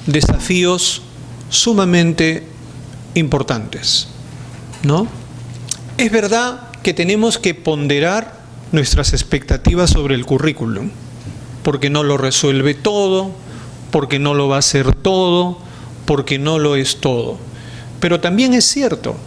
desafíos sumamente importantes, ¿no? Es verdad que tenemos que ponderar nuestras expectativas sobre el currículum, porque no lo resuelve todo, porque no lo va a hacer todo, porque no lo es todo. Pero también es cierto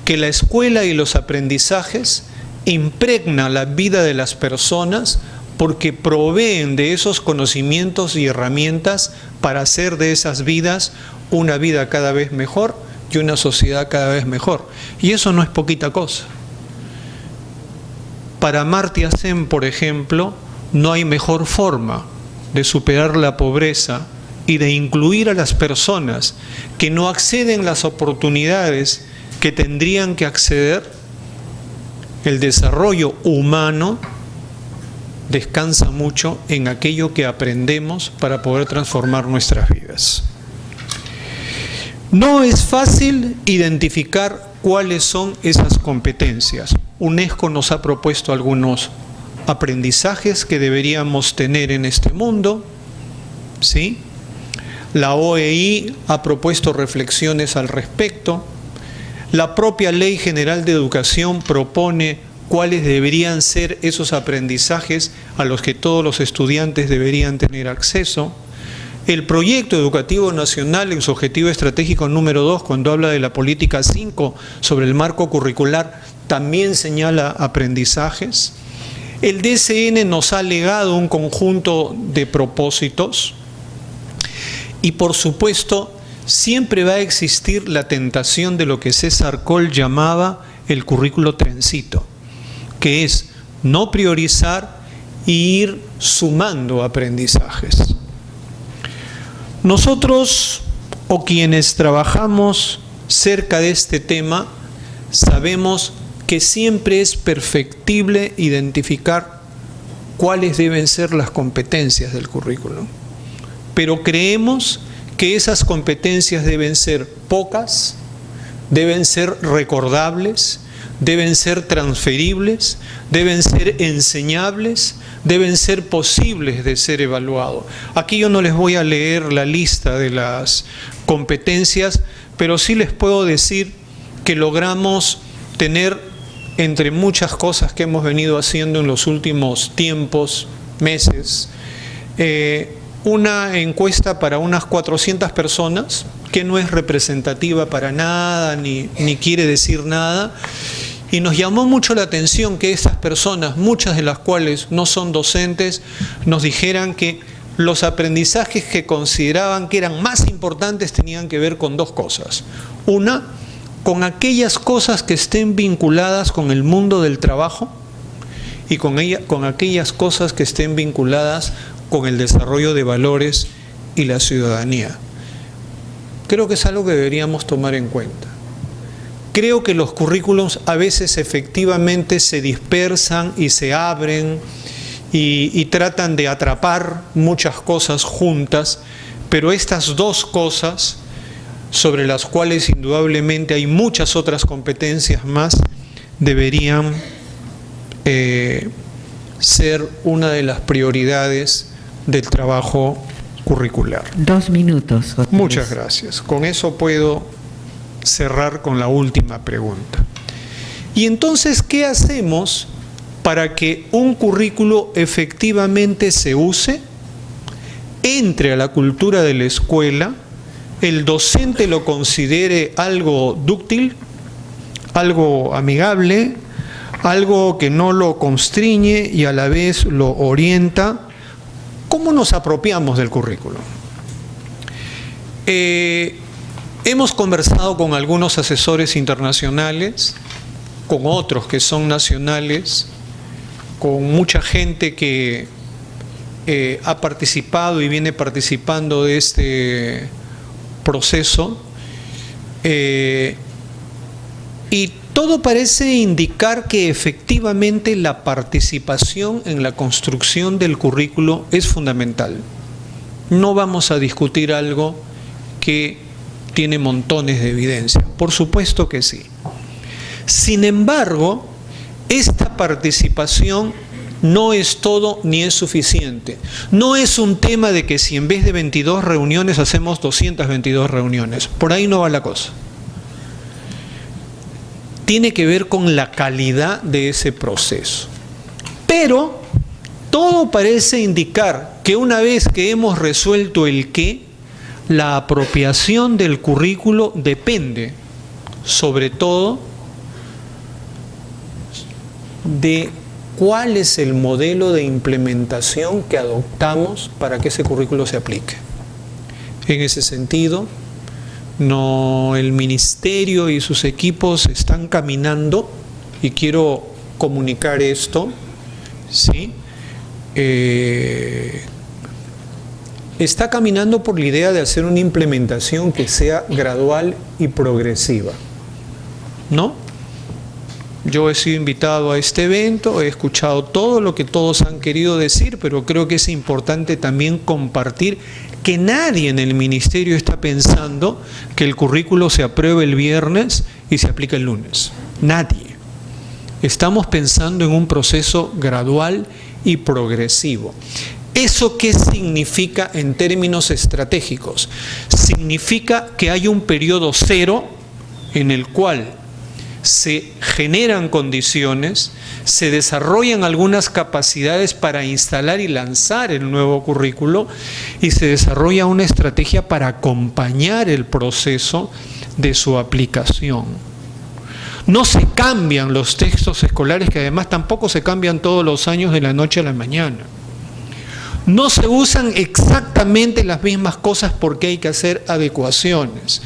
que la escuela y los aprendizajes impregnan la vida de las personas porque proveen de esos conocimientos y herramientas para hacer de esas vidas una vida cada vez mejor y una sociedad cada vez mejor. Y eso no es poquita cosa. Para Amartya Sen, por ejemplo, no hay mejor forma de superar la pobreza y de incluir a las personas que no acceden a las oportunidades que tendrían que acceder El desarrollo humano descansa mucho en aquello que aprendemos para poder transformar nuestras vidas. No es fácil identificar cuáles son esas competencias. UNESCO nos ha propuesto algunos aprendizajes que deberíamos tener en este mundo, ¿sí? La OEI ha propuesto reflexiones al respecto. La propia Ley General de Educación propone cuáles deberían ser esos aprendizajes a los que todos los estudiantes deberían tener acceso. El Proyecto Educativo Nacional, en su objetivo estratégico número 2, cuando habla de la política 5 sobre el marco curricular, también señala aprendizajes. El DCN nos ha legado un conjunto de propósitos y, por supuesto, siempre va a existir la tentación de lo que César Coll llamaba el currículo trencito, que es no priorizar e ir sumando aprendizajes. Nosotros, o quienes trabajamos cerca de este tema, sabemos que siempre es perfectible identificar cuáles deben ser las competencias del currículum. Pero creemos que esas competencias deben ser pocas, deben ser recordables, deben ser transferibles, deben ser enseñables, deben ser posibles de ser evaluados. Aquí yo no les voy a leer la lista de las competencias, pero sí les puedo decir que logramos tener, entre muchas cosas que hemos venido haciendo en los últimos tiempos, meses, una encuesta para unas 400 personas, que no es representativa para nada, ni quiere decir nada, y nos llamó mucho la atención que estas personas, muchas de las cuales no son docentes, nos dijeran que los aprendizajes que consideraban que eran más importantes tenían que ver con dos cosas. Una, con aquellas cosas que estén vinculadas con el mundo del trabajo y con aquellas cosas que estén vinculadas con el desarrollo de valores y la ciudadanía. Creo que es algo que deberíamos tomar en cuenta. Creo que los currículums a veces efectivamente se dispersan y se abren y tratan de atrapar muchas cosas juntas, pero estas dos cosas, sobre las cuales indudablemente hay muchas otras competencias más, deberían ser una de las prioridades del trabajo curricular. 2 minutos. Muchas gracias. Con eso puedo cerrar con la última pregunta. Y entonces, ¿qué hacemos para que un currículo efectivamente se use, entre a la cultura de la escuela, el docente lo considere algo dúctil, algo amigable, algo que no lo constriñe y a la vez lo orienta? ¿Cómo nos apropiamos del currículo? Hemos conversado con algunos asesores internacionales, con otros que son nacionales, con mucha gente que ha participado y viene participando de este proceso, y todo parece indicar que efectivamente la participación en la construcción del currículo es fundamental. No vamos a discutir algo que tiene montones de evidencia, por supuesto que sí. Sin embargo, esta participación no es todo ni es suficiente. No es un tema de que si en vez de 22 reuniones hacemos 222 reuniones. Por ahí no va la cosa. Tiene que ver con la calidad de ese proceso. Pero todo parece indicar que una vez que hemos resuelto el qué, la apropiación del currículo depende, sobre todo, de cuál es el modelo de implementación que adoptamos para que ese currículo se aplique. En ese sentido, el ministerio y sus equipos están caminando, y quiero comunicar esto, ¿sí? Está caminando por la idea de hacer una implementación que sea gradual y progresiva, ¿no? Yo he sido invitado a este evento, he escuchado todo lo que todos han querido decir, pero creo que es importante también compartir que nadie en el ministerio está pensando que el currículo se apruebe el viernes y se aplica el lunes. Nadie. Estamos pensando en un proceso gradual y progresivo. ¿Eso qué significa en términos estratégicos? Significa que hay un periodo cero en el cual se generan condiciones, se desarrollan algunas capacidades para instalar y lanzar el nuevo currículo y se desarrolla una estrategia para acompañar el proceso de su aplicación. No se cambian los textos escolares, que además tampoco se cambian todos los años de la noche a la mañana. No se usan exactamente las mismas cosas porque hay que hacer adecuaciones.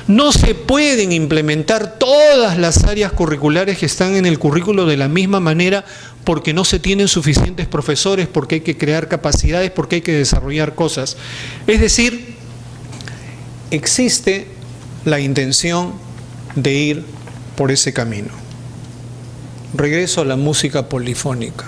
No se pueden implementar todas las áreas curriculares que están en el currículo de la misma manera porque no se tienen suficientes profesores, porque hay que crear capacidades, porque hay que desarrollar cosas. Es decir, existe la intención de ir por ese camino. Regreso a la música polifónica.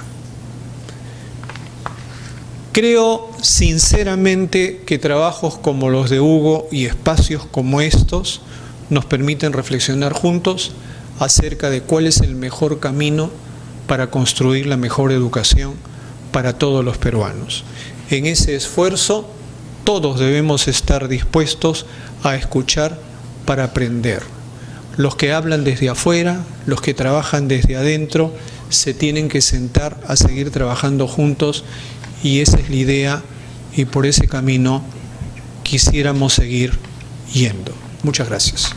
Creo sinceramente que trabajos como los de Hugo y espacios como estos nos permiten reflexionar juntos acerca de cuál es el mejor camino para construir la mejor educación para todos los peruanos. En ese esfuerzo todos debemos estar dispuestos a escuchar para aprender. Los que hablan desde afuera, los que trabajan desde adentro, se tienen que sentar a seguir trabajando juntos. Y esa es la idea y por ese camino quisiéramos seguir yendo. Muchas gracias.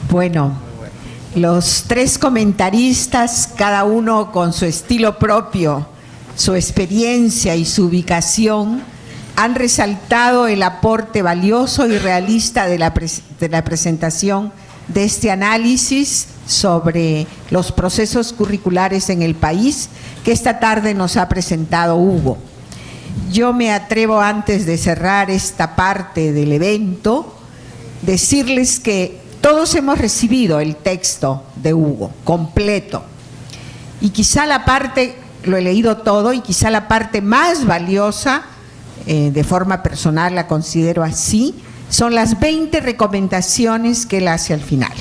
Bueno, los tres comentaristas, cada uno con su estilo propio, su experiencia y su ubicación, han resaltado el aporte valioso y realista de la presentación de este análisis sobre los procesos curriculares en el país que esta tarde nos ha presentado Hugo. Yo me atrevo, antes de cerrar esta parte del evento, decirles que todos hemos recibido el texto de Hugo completo y quizá la parte, lo he leído todo, y quizá la parte más valiosa, de forma personal la considero así, son las 20 recomendaciones que él hace al final.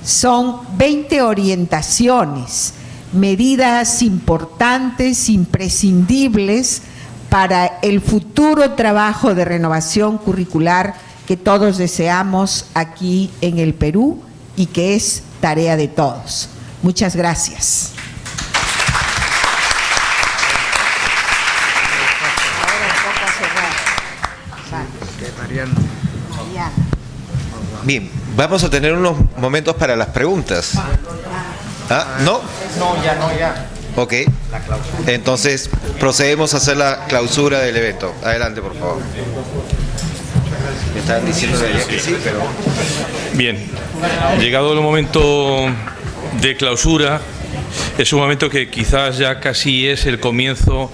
Son 20 orientaciones, medidas importantes, imprescindibles para el futuro trabajo de renovación curricular que todos deseamos aquí en el Perú y que es tarea de todos. Muchas gracias. Bien, vamos a tener unos momentos para las preguntas. ¿Ah? ¿No? No, ya. Ok. Entonces, procedemos a hacer la clausura del evento. Adelante, por favor. Me estaban diciendo de allá que sí, pero... Bien, llegado el momento de clausura, es un momento que quizás ya casi es el comienzo,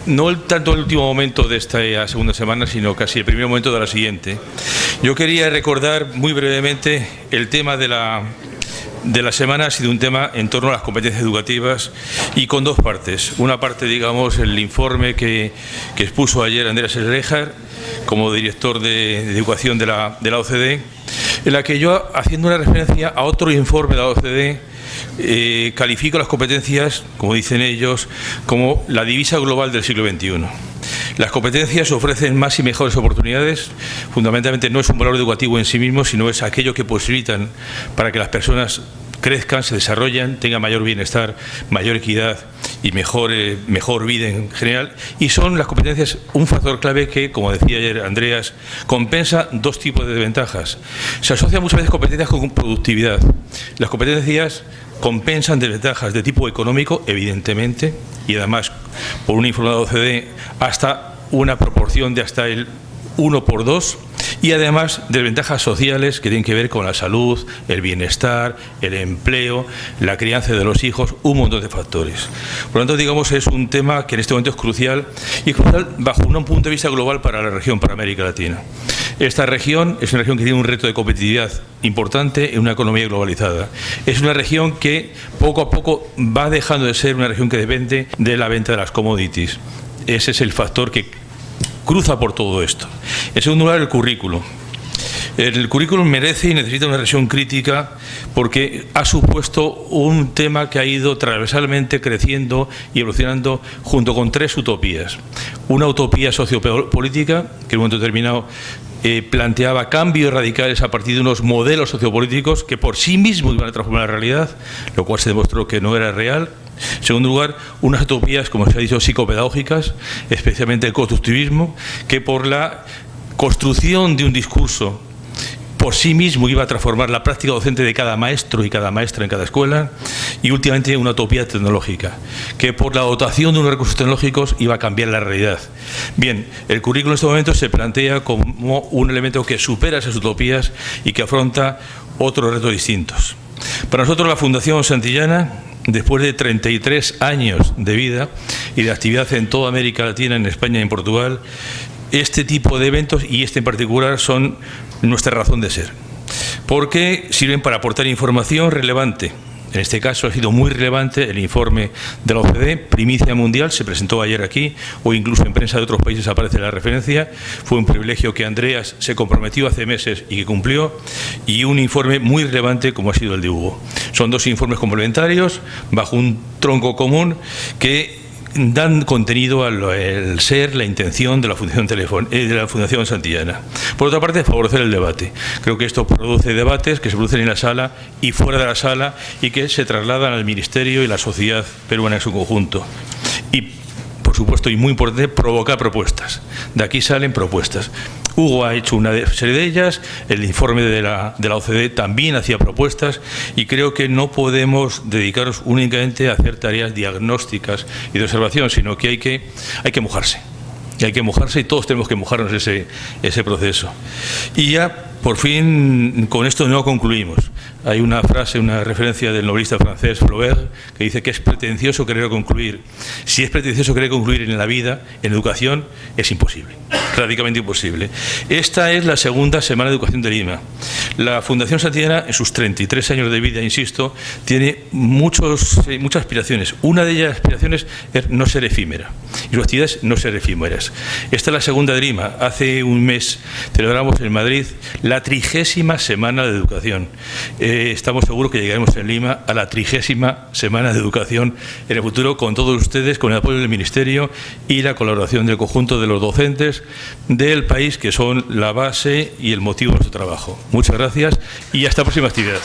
no tanto el último momento de esta segunda semana, sino casi el primer momento de la siguiente. Yo quería recordar muy brevemente el tema de la semana. Ha sido un tema en torno a las competencias educativas y con dos partes. Una parte, digamos, el informe que expuso ayer Andreas Schleicher como director de educación de la OCDE, en la que yo, haciendo una referencia a otro informe de la OCDE, califico las competencias, como dicen ellos, como la divisa global del siglo XXI. Las competencias ofrecen más y mejores oportunidades. Fundamentalmente no es un valor educativo en sí mismo, sino es aquello que posibilitan para que las personas crezcan, se desarrollen, tengan mayor bienestar, mayor equidad y mejor vida en general. Y son las competencias un factor clave que, como decía ayer Andreas, compensa dos tipos de desventajas. Se asocian muchas veces competencias con productividad. Las competencias compensan desventajas de tipo económico, evidentemente, y además, por un informe de la OCDE, hasta una proporción de hasta el 1 por 2, y además desventajas sociales que tienen que ver con la salud, el bienestar, el empleo, la crianza de los hijos, un montón de factores. Por lo tanto, digamos, es un tema que en este momento es crucial, y crucial bajo un punto de vista global para la región, para América Latina. Esta región es una región que tiene un reto de competitividad importante en una economía globalizada. Es una región que poco a poco va dejando de ser una región que depende de la venta de las commodities. Ese es el factor que cruza por todo esto. En segundo lugar, el currículum. El currículum merece y necesita una revisión crítica porque ha supuesto un tema que ha ido transversalmente creciendo y evolucionando junto con tres utopías. Una utopía sociopolítica, que en un momento determinado planteaba cambios radicales a partir de unos modelos sociopolíticos que por sí mismos iban a transformar la realidad, lo cual se demostró que no era real. En segundo lugar, unas utopías, como se ha dicho, psicopedagógicas, especialmente el constructivismo, que por la construcción de un discurso por sí mismo iba a transformar la práctica docente de cada maestro y cada maestra en cada escuela, y últimamente una utopía tecnológica, que por la dotación de unos recursos tecnológicos iba a cambiar la realidad. Bien, el currículo en este momento se plantea como un elemento que supera esas utopías y que afronta otros retos distintos. Para nosotros, la Fundación Santillana, después de 33 años de vida y de actividad en toda América Latina, en España y en Portugal, este tipo de eventos, y este en particular, son nuestra razón de ser, porque sirven para aportar información relevante. En este caso ha sido muy relevante el informe de la OCDE, primicia mundial, se presentó ayer aquí, o incluso en prensa de otros países aparece la referencia. Fue un privilegio que Andreas se comprometió hace meses y que cumplió, y un informe muy relevante como ha sido el de Hugo. Son dos informes complementarios bajo un tronco común que dan contenido al ser, la intención de la Fundación Santillana. Por otra parte, favorecer el debate. Creo que esto produce debates que se producen en la sala y fuera de la sala y que se trasladan al Ministerio y la sociedad peruana en su conjunto. Y, por supuesto, y muy importante, provocar propuestas. De aquí salen propuestas. Hugo ha hecho una serie de ellas, el informe de la OCDE también hacía propuestas, y creo que no podemos dedicarnos únicamente a hacer tareas diagnósticas y de observación, sino que hay que mojarse. Y hay que mojarse, y todos tenemos que mojarnos ese proceso. Y ya, por fin, con esto no concluimos. Hay una frase, una referencia del novelista francés Flaubert, que dice que es pretencioso querer concluir. Si es pretencioso querer concluir en la vida, en educación, es imposible, radicalmente imposible. Esta es la segunda Semana de Educación de Lima. La Fundación Santillana, en sus 33 años de vida, insisto, tiene muchas aspiraciones. Una de ellas aspiraciones es no ser efímera, y sus actividades no ser efímeras. Esta es la segunda de Lima. Hace un mes celebramos en Madrid la 30ª Semana de Educación. Estamos seguros que llegaremos en Lima a la 30ª Semana de Educación en el futuro, con todos ustedes, con el apoyo del Ministerio y la colaboración del conjunto de los docentes del país, que son la base y el motivo de nuestro trabajo. Muchas gracias y hasta la próxima actividad.